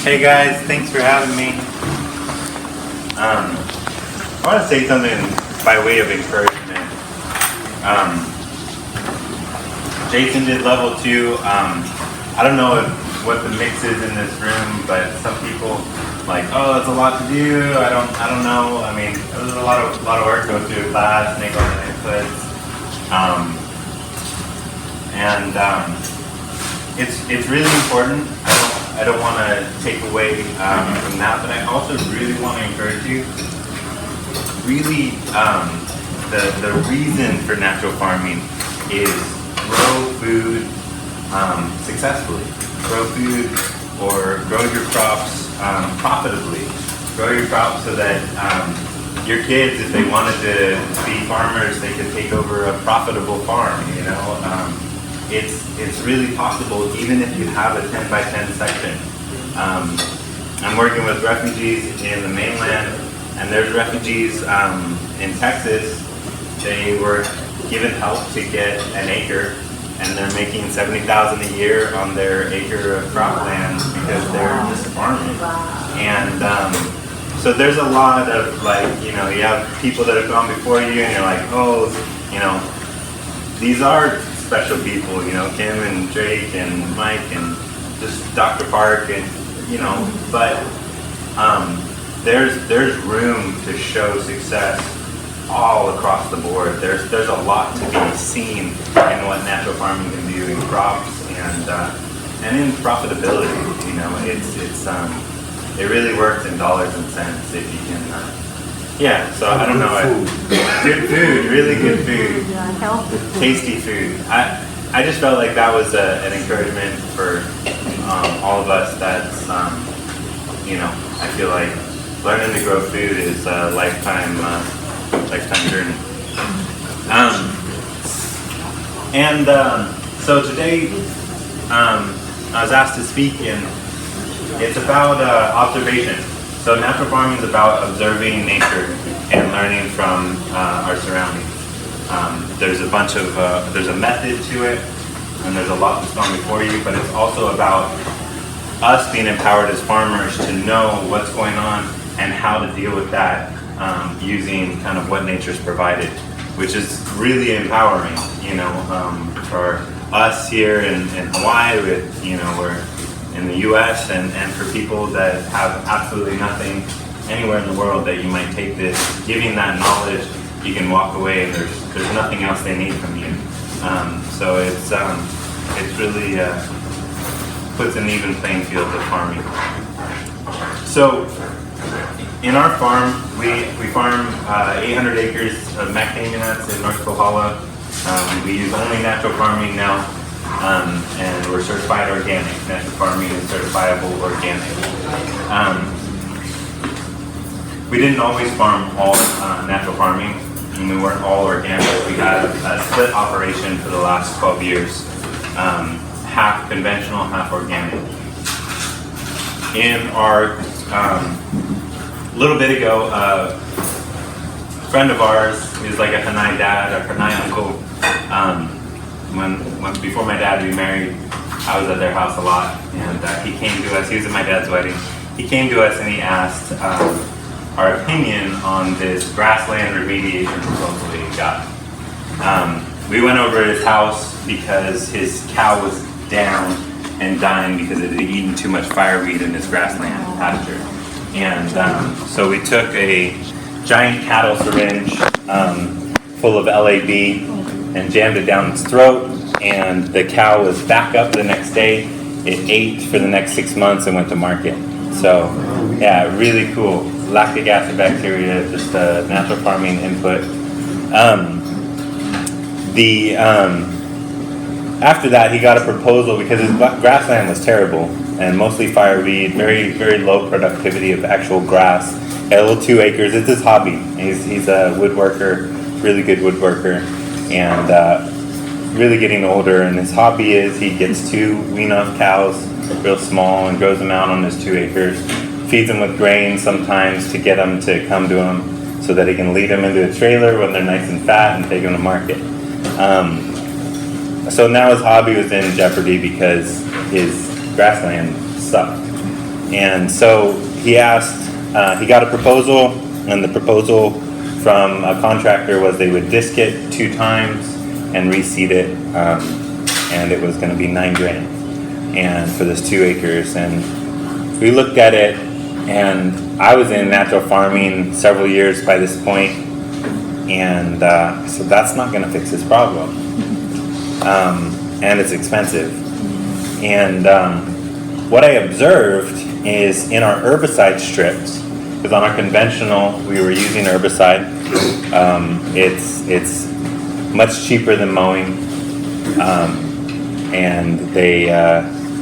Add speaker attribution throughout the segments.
Speaker 1: Hey guys, thanks for having me. I want to say something by way of encouragement. Jason did level 2. I don't know what the mix is in this room, but some people like, oh, that's a lot to do. I don't know. I mean, it was a lot of work to go through a class, make all the inputs, it's really important. I don't want to take away from that, but I also really want to encourage you. Really, the reason for natural farming is grow food successfully. Grow food or grow your crops profitably. Grow your crops so that your kids, if they wanted to be farmers, they could take over a profitable farm. You know, it's really possible, even if you have a 10 by 10 section. I'm working with refugees in the mainland, and there's refugees in Texas. They were given help to get an acre, and they're making $70,000 a year on their acre of cropland because they're just farming. And so there's a lot of, like, you know, you have people that have gone before you, and you're like, oh, you know, these are special people, you know, Kim and Drake and Mike and just Dr. Park, and you know, but there's room to show success all across the board. There's a lot to be seen in what natural farming can do in crops and in profitability. You know, it really works in dollars and cents if you can. Yeah, so I don't know. Good food, really good food, tasty food. I just felt like that was an encouragement for all of us. That's you know, I feel like learning to grow food is a lifetime journey. So today I was asked to speak, and it's about observation. So natural farming is about observing nature and learning from our surroundings. There's there's a method to it, and there's a lot that's gone before you, but it's also about us being empowered as farmers to know what's going on and how to deal with that using kind of what nature's provided, which is really empowering, you know, for us here in Hawaii, with, you know, we're in the US, and for people that have absolutely nothing anywhere in the world, that you might take this, giving that knowledge, you can walk away and there's nothing else they need from you. So it's really puts an even playing field to farming. So in our farm, we farm 800 acres of macadamia nuts in North Kohala. We use only natural farming now. And we're certified organic. Natural farming is certifiable organic. We didn't always farm all natural farming, and we weren't all organic. We had a split operation for the last 12 years, half conventional, half organic. In our, a little bit ago, a friend of ours who's like a Hanai dad, or Hanai uncle, when before my dad remarried, I was at their house a lot, and he came to us. He was at my dad's wedding. He came to us and he asked our opinion on this grassland remediation proposal that he got. We went over to his house because his cow was down and dying because it had eaten too much fireweed in his grassland pasture. And so we took a giant cattle syringe full of LAB and jammed it down its throat, and the cow was back up the next day. It ate for the next 6 months and went to market. So yeah, really cool. Lactic acid bacteria, just a natural farming input. After that, he got a proposal because his grassland was terrible and mostly fireweed, very, very low productivity of actual grass. He had a little 2 acres. It's his hobby. He's a woodworker, really good woodworker, and really getting older. And his hobby is he gets 2 wean-off cows, real small, and grows them out on his 2 acres. Feeds them with grain sometimes to get them to come to him so that he can lead them into a trailer when they're nice and fat and take them to market. So now his hobby was in jeopardy because his grassland sucked. And so he got a proposal, and the proposal from a contractor was they would disc it 2 times and reseed it, and it was going to be $9,000 and for this 2 acres. And we looked at it, and I was in natural farming several years by this point, and so that's not going to fix this problem, and it's expensive. And what I observed is in our herbicide strips, because on our conventional we were using herbicide. It's much cheaper than mowing, and they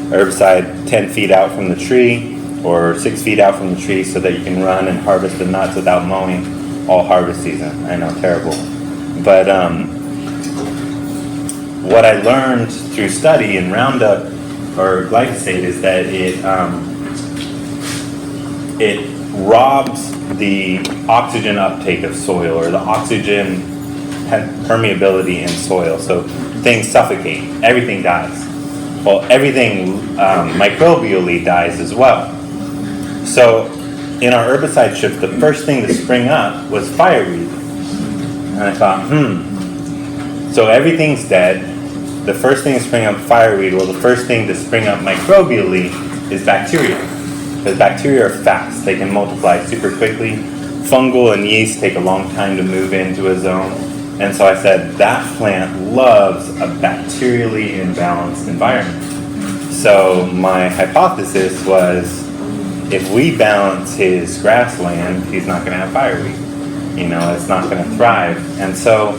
Speaker 1: herbicide 10 feet out from the tree or 6 feet out from the tree so that you can run and harvest the nuts without mowing all harvest season. I know, terrible. But what I learned through study in Roundup or glyphosate is that it robs the oxygen uptake of soil, or the oxygen permeability in soil. So things suffocate, everything dies. Well, everything microbially dies as well. So in our herbicide strips, the first thing to spring up was fireweed. And I thought, so everything's dead. The first thing to spring up fireweed, well, the first thing to spring up microbially is bacteria. Because bacteria are fast. They can multiply super quickly. Fungal and yeast take a long time to move into a zone. And so I said, that plant loves a bacterially imbalanced environment. So my hypothesis was, if we balance his grassland, he's not going to have fireweed. It's not going to thrive. And so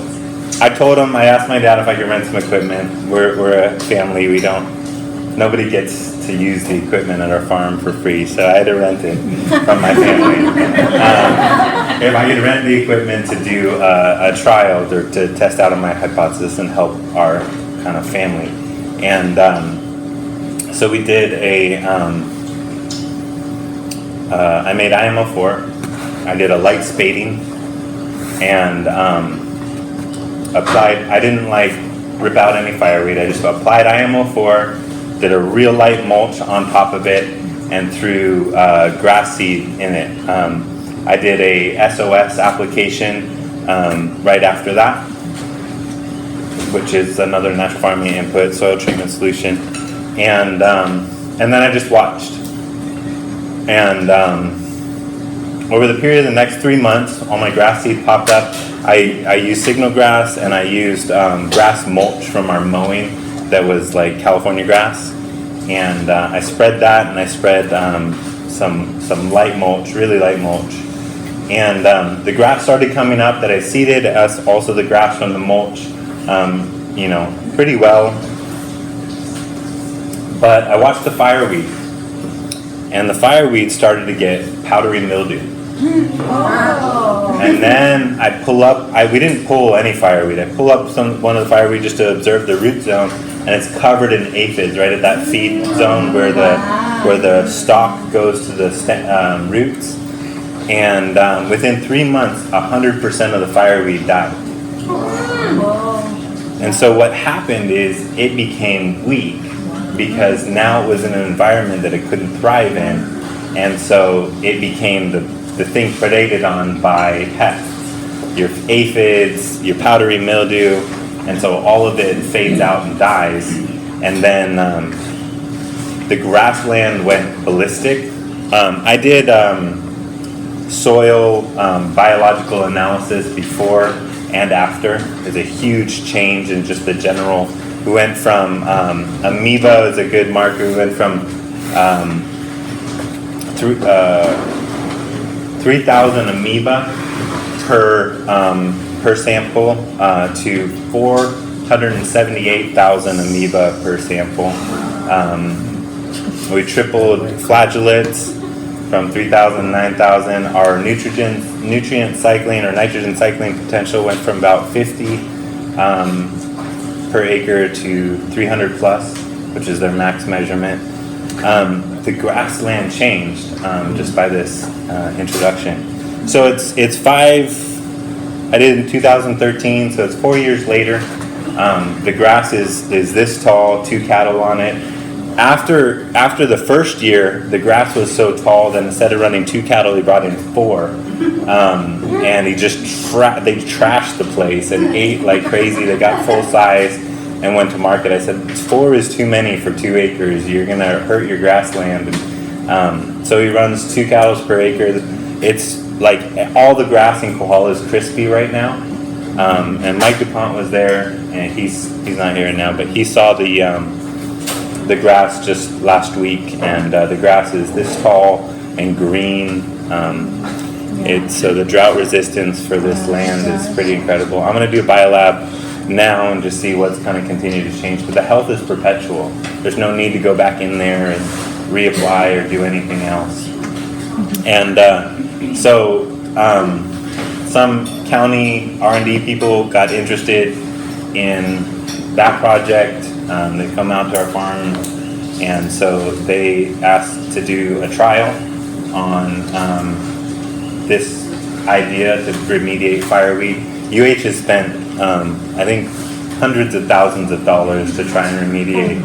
Speaker 1: I told him, I asked my dad if I could rent some equipment. We're a family. Nobody gets to use the equipment at our farm for free, so I had to rent it from my family. If I could rent the equipment to do a trial or to test out on my hypothesis and help our kind of family. And so we did I made IMO4. I did a light spading and applied, I didn't rip out any fireweed, I just applied IMO4, did a real light mulch on top of it, and threw grass seed in it. I did a SOS application right after that, which is another natural farming input, soil treatment solution, and then I just watched. And over the period of the next 3 months, all my grass seed popped up. I used signal grass, and I used grass mulch from our mowing that was like California grass, and I spread that, and I spread some light mulch, really light mulch, and the grass started coming up that I seeded, as also the grass from the mulch, pretty well. But I watched the fireweed, and the fireweed started to get powdery mildew. Wow. And then I pull up, we didn't pull any fireweed. I pull up one of the fireweed just to observe the root zone, and it's covered in aphids right at that feed zone where the stalk goes to the roots. And within 3 months, 100% of the fireweed died. And so what happened is it became weak because now it was in an environment that it couldn't thrive in, and so it became the thing predated on by pests, your aphids, your powdery mildew, and so all of it fades out and dies. And then the grassland went ballistic. I did soil biological analysis before and after. There's a huge change in just the general. We went from amoeba is a good marker. We went from 3,000 amoeba per sample to 478,000 amoeba per sample. We tripled flagellates from 3,000 to 9,000. Our nutrient cycling or nitrogen cycling potential went from about 50 per acre to 300 plus, which is their max measurement. The grassland changed just by this introduction. So it's 5. I did it in 2013, so it's 4 years later. The grass is this tall, 2 cattle on it, after the first year, the grass was so tall that instead of running 2 cattle, he brought in 4. And he just they trashed the place and ate like crazy. They got full size and went to market. I said, 4 is too many for 2 acres. You're gonna hurt your grassland. And, so he runs 2 cows per acre. It's like all the grass in Kohala is crispy right now. And Mike DuPont was there, and he's not here now, but he saw the grass just last week, and the grass is this tall and green. So the drought resistance for this land is pretty incredible. I'm going to do a biolab now and just see what's kind of continued to change, but the health is perpetual. There's no need to go back in there and reapply or do anything else. And some county R&D people got interested in that project. They come out to our farm, and so they asked to do a trial on this idea to remediate fireweed. UH has spent, I think, hundreds of thousands of dollars to try and remediate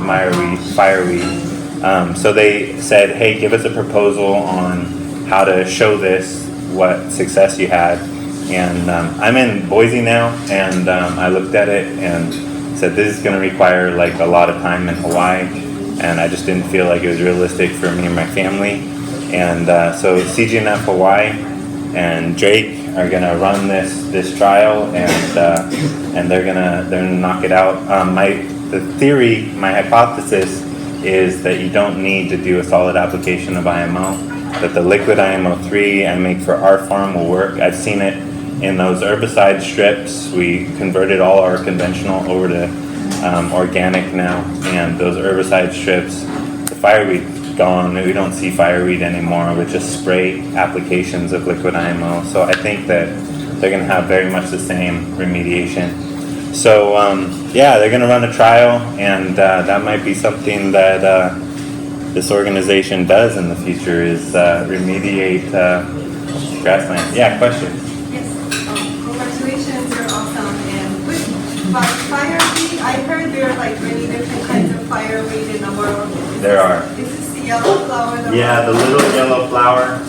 Speaker 1: fireweed. So they said, hey, give us a proposal on how to show this, what success you had. And I'm in Boise now, and I looked at it and said, this is going to require like a lot of time in Hawaii, and I just didn't feel like it was realistic for me and my family. And so CGNF Hawaii and Drake are going to run this trial, and they're gonna knock it out. The theory, my hypothesis is that you don't need to do a solid application of IMO, that the liquid IMO3 I make for our farm will work. I've seen it in those herbicide strips. We converted all our conventional over to organic now, and those herbicide strips, the fireweed's gone. We don't see fireweed anymore with just spray applications of liquid IMO. So I think that they're going to have very much the same remediation. So yeah, they're going to run a trial, and that might be something that this organization does in the future, is remediate grassland. Yeah, question?
Speaker 2: Congratulations, you're awesome. And but fireweed, I heard there are like many different kinds of fireweed in the world.
Speaker 1: There are.
Speaker 2: Is this the yellow flower?
Speaker 1: Yeah, the little yellow flower.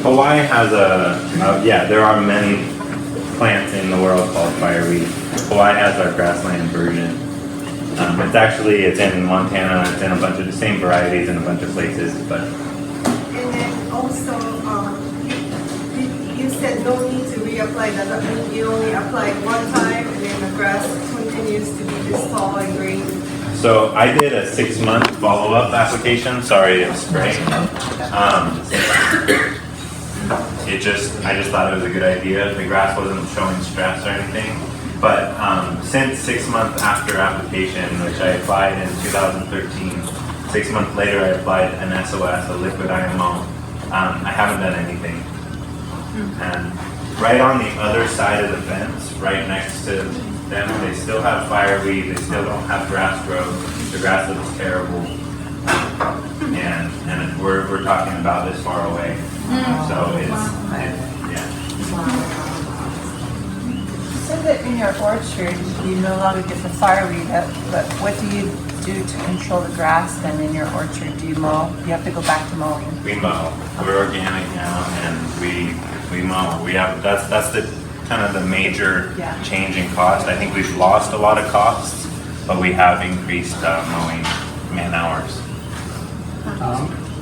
Speaker 1: Hawaii has there are many plants in the world called fireweed. Hawaii has our grassland version. It's in Montana. It's in a bunch of the same varieties in a bunch of places, but.
Speaker 2: And then also, you said no need to reapply. Does that mean you only apply it one time and then the grass continues to be this tall and green?
Speaker 1: So I did a 6-month follow-up application. Sorry, it's spray. I just thought it was a good idea. The grass wasn't showing stress or anything. But since 6 months after application, which I applied in 2013, 6 months later I applied an SOS, a liquid IMO. I haven't done anything. And right on the other side of the fence, right next to them, they still have fireweed. They still don't have grass growth. The grass looks terrible. And we're talking about this far away. So yeah.
Speaker 3: You said that in your orchard you no longer get the fireweed up, but what do you do to control the grass then in your orchard? Do you mow? You have to go back to mowing.
Speaker 1: We mow. We're organic now, and we mow. We have that's the kind of the major change in cost. I think we've lost a lot of costs, but we have increased mowing man hours.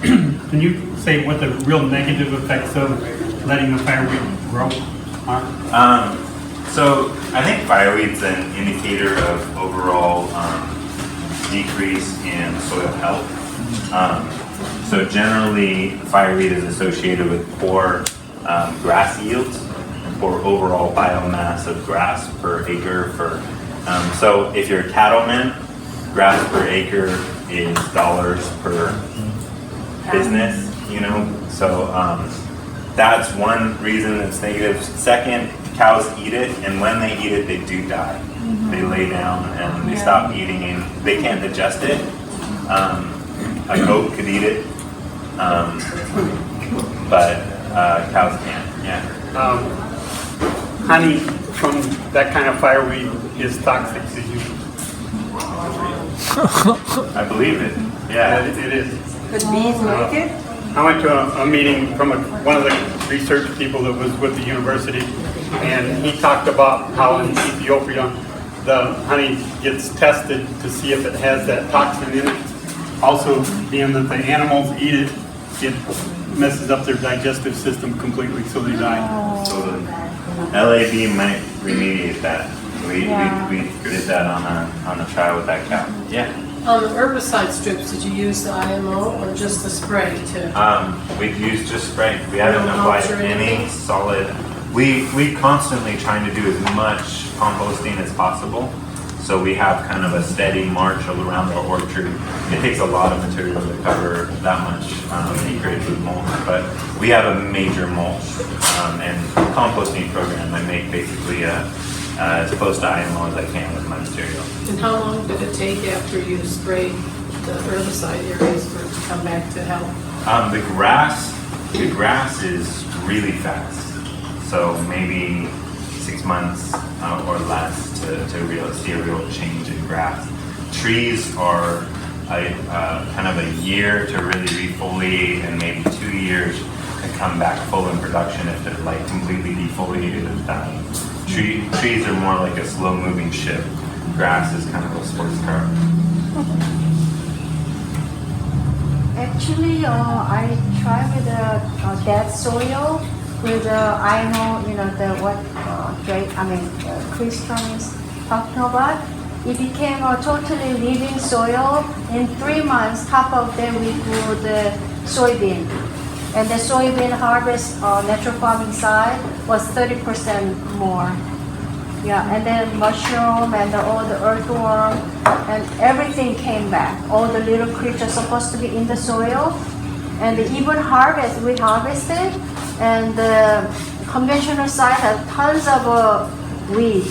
Speaker 4: Can you say what the real negative effects of letting the fireweed grow are?
Speaker 1: So I think fireweed's an indicator of overall decrease in soil health. So generally, fireweed is associated with poor grass yields and poor overall biomass of grass per acre. So if you're a cattleman, grass per acre is dollars per business, So that's one reason it's negative. Second, cows eat it, and when they eat it, they do die. They lay down and they stop eating, and they can't digest it. A goat could eat it, but cows can't. Yeah.
Speaker 4: Honey from that kind of fireweed is toxic to you.
Speaker 1: I believe it. Yeah.
Speaker 4: It is.
Speaker 2: Could bees make it?
Speaker 4: I went to a meeting from one of the research people that was with the university, and he talked about how in Ethiopia the honey gets tested to see if it has that toxin in it. Also, being that the animals eat it, it messes up their digestive system completely, so they die.
Speaker 1: So LAB might remediate that. We did that on a trial with that cow. Yeah.
Speaker 5: On the herbicide strips, did you use the IMO or just the spray too?
Speaker 1: We've used just spray. We haven't applied any solid. We constantly trying to do as much composting as possible. So we have kind of a steady march around the orchard. It takes a lot of material to cover that much acreage with mulch, but we have a major mulch and composting program. I make basically as close to IMO as I can with my material.
Speaker 5: And how long did it take after you sprayed the herbicide areas for it to come back to health?
Speaker 1: The grass is really fast. So maybe 6 months or less to see a real change in grass. Trees are kind of a year to really refoliate, and maybe 2 years to come back full in production if they're like completely defoliated and dying. Trees are more like a slow-moving ship. Grass is kind of a sports car.
Speaker 6: Actually, I tried with the dead soil with IMO, Chris is talking about. It became a totally living soil. In 3 months, half of them we grew the soybean. And the soybean harvest natural farming side was 30% more. Yeah, and then mushroom and all the earthworm and everything came back. All the little creatures supposed to be in the soil. And even we harvested, and the conventional side had tons of weed.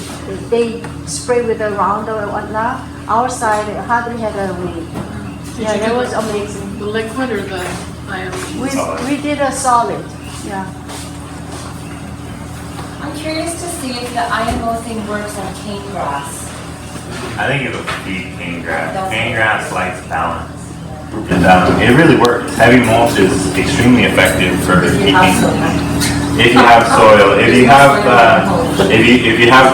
Speaker 6: They spray with the Roundup and whatnot. Our side hardly had a weed. Yeah, that was amazing.
Speaker 5: The liquid or the IMO?
Speaker 6: We did a solid. Yeah.
Speaker 7: I'm curious to see if the IMO thing works on cane grass.
Speaker 1: I think it'll feed cane grass. Cane grass likes balance. And it really works. Heavy mulch is extremely effective for keeping. If you have soil, if you have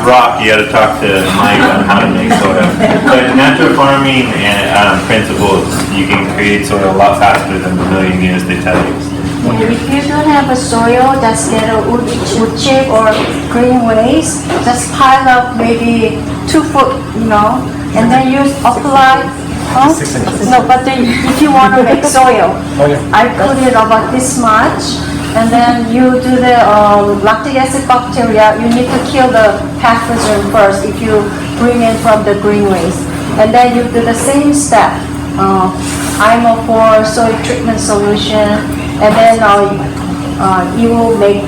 Speaker 1: rock, you got to talk to Mike on how to make soil. But natural farming and principles, you can create soil a lot faster than the million years they tell you.
Speaker 6: And if you don't have a soil, just get a wood chip or green waste, just pile up maybe 2 foot, and then you apply. No, but if you want to make soil, I put it about this much, and then you do the lactic acid bacteria. You need to kill the pathogen first if you bring it from the green waste, and then you do the same step. IMO for soil treatment solution, and then you will make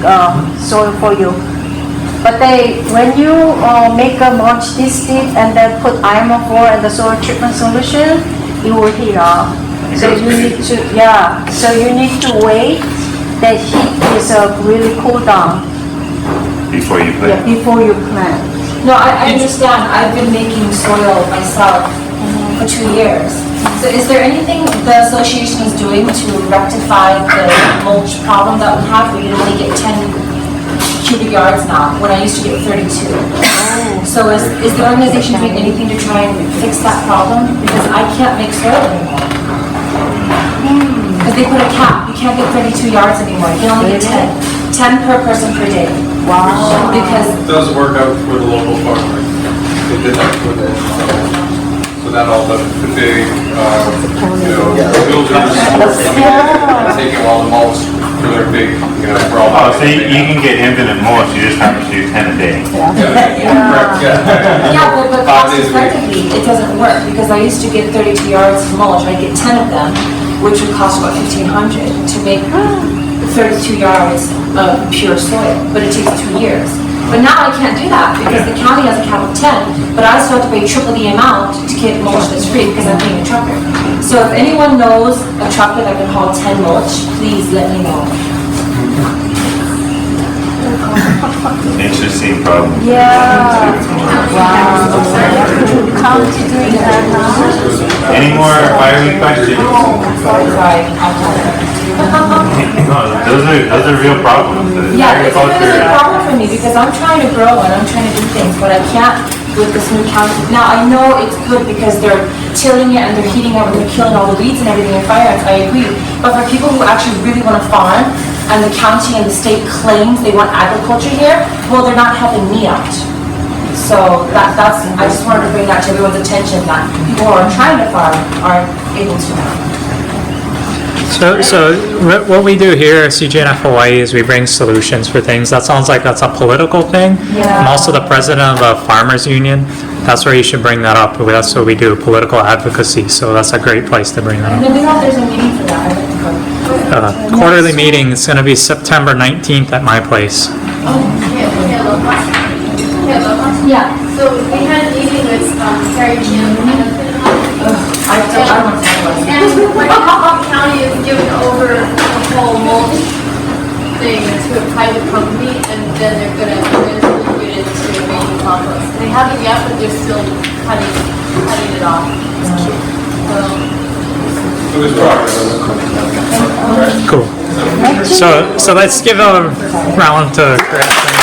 Speaker 6: soil for you. But when you make a mulch this deep and then put IMO4 and the soil treatment solution, it will heat up. So you need to wait. The heat is really cool down.
Speaker 1: Before you plant.
Speaker 6: Yeah, before you plant.
Speaker 7: No, I understand. I've been making soil myself for 2 years. So is there anything the association is doing to rectify the mulch problem that we have? We only get 10 cubic yards now, when I used to get 32. So is the organization doing anything to try and fix that problem? Because I can't make soil anymore. Because they put a cap. You can't get 32 yards anymore. You can only get 10. 10 per person per day.
Speaker 6: Wow.
Speaker 7: Because
Speaker 8: It does work out for the local farmers. They did that for the, so that all the big, builders, taking all the mulch for their big, for all.
Speaker 1: Oh, so you can get infinite mulch, you just have to do 10 a day.
Speaker 8: Correct,
Speaker 7: yeah, but cost effectively, it doesn't work because I used to get 32 yards of mulch. I'd get 10 of them, which would cost about $1,500 to make 32 yards of pure soil, but it takes 2 years. But now I can't do that because the county has a cap of 10, but I still have to pay triple the amount to get mulch that's free because I'm paying a trucker. So if anyone knows a trucker that can haul 10 mulch, please let me know.
Speaker 1: Interesting problem.
Speaker 6: Yeah. Wow. Come to doing that now.
Speaker 1: Any more fiery questions?
Speaker 7: Sorry, I'll tell you.
Speaker 1: No, those are real problems.
Speaker 7: Yeah, it's a
Speaker 1: Agriculture.
Speaker 7: problem for me because I'm trying to grow and I'm trying to do things, but I can't with this new county. Now, I know it's good because they're tilling it and they're heating it and they're killing all the weeds and everything in fire ants, I agree. But for people who actually really want to farm and the county and the state claims they want agriculture here, well, they're not helping me out. So that's, I just wanted to bring that to everyone's attention that people who are trying to farm are able to now.
Speaker 9: So what we do here at CJNF Hawaii is we bring solutions for things. That sounds like that's a political thing.
Speaker 7: Yeah.
Speaker 9: I'm also the president of a farmers union. That's where you should bring that up. That's what we do, political advocacy. So that's a great place to bring that
Speaker 7: And
Speaker 9: up.
Speaker 7: then we know there's a meeting for that. I'd like to go.
Speaker 9: Quarterly meeting, it's going to be September 19th at my place.
Speaker 7: Yeah.
Speaker 10: So we had a meeting with Terry Kim.
Speaker 7: I don't want to talk about it.
Speaker 10: And the county is giving over the whole mulch thing to a private company, and then they're gonna eventually get into making compost. They haven't yet, but they're still cutting it off.
Speaker 8: So there's progress.
Speaker 9: Cool. So let's give a round to Chris.